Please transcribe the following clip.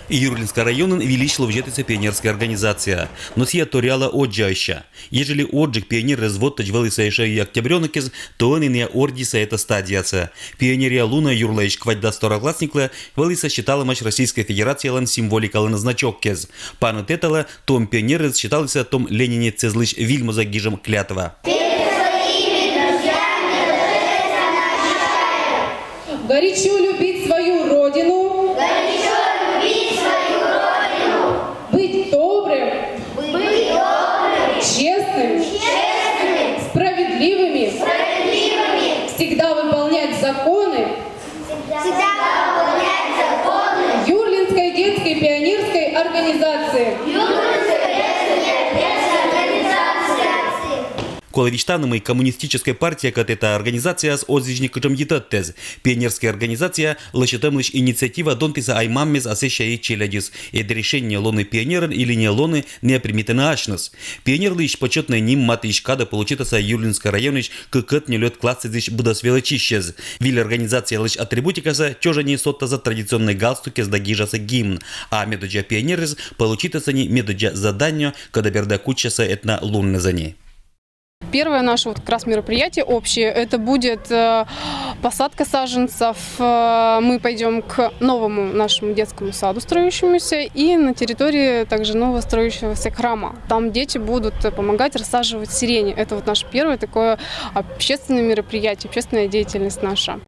Юрлинский район увеличила вжетица пионерская организация. Но сия торяла отжаща. Ежели отжиг пионер развод велися еще и октябренокез, то он и не ордиса эта стадияца. Пионерия Луна Юрлаич квадда стороклассникле велися считала матч Российской Федерации лан символика лан значок кез. Пану тетала том пионеры считался том Ленине цезлыч вильму за гижем клятва. Горячо любить свою родину. Быть добрым. Честным. Справедливыми. Всегда выполнять законы. Юрлинской детской пионерской организации. Коловичтанам коммунистическая партия, как эта организация с отзывником етаттез. Пионерская организация лачетем лишь инициатива донтиса аймаммез асеща и челядис. И до решения лоны пионерен или не лоны не примитена ашнес. Пионер лишь почетный ним маты ишкада получится Юрлинский район иш кыкат не лед классы здесь будосвелочищез. Виль организация лишь атрибутикаса чожа не сотта за традиционной галстуке с дагижаса гимн. А медуджа пионерез получится не медуджа задание, когда берда кучаса этна лунна за ней. Первое наше вот как раз мероприятие общее, это будет посадка саженцев. Мы пойдем к новому нашему детскому саду строящемуся и на территории также нового строящегося храма. Там дети будут помогать рассаживать сирени. Это вот наше первое такое общественное мероприятие, общественная деятельность наша.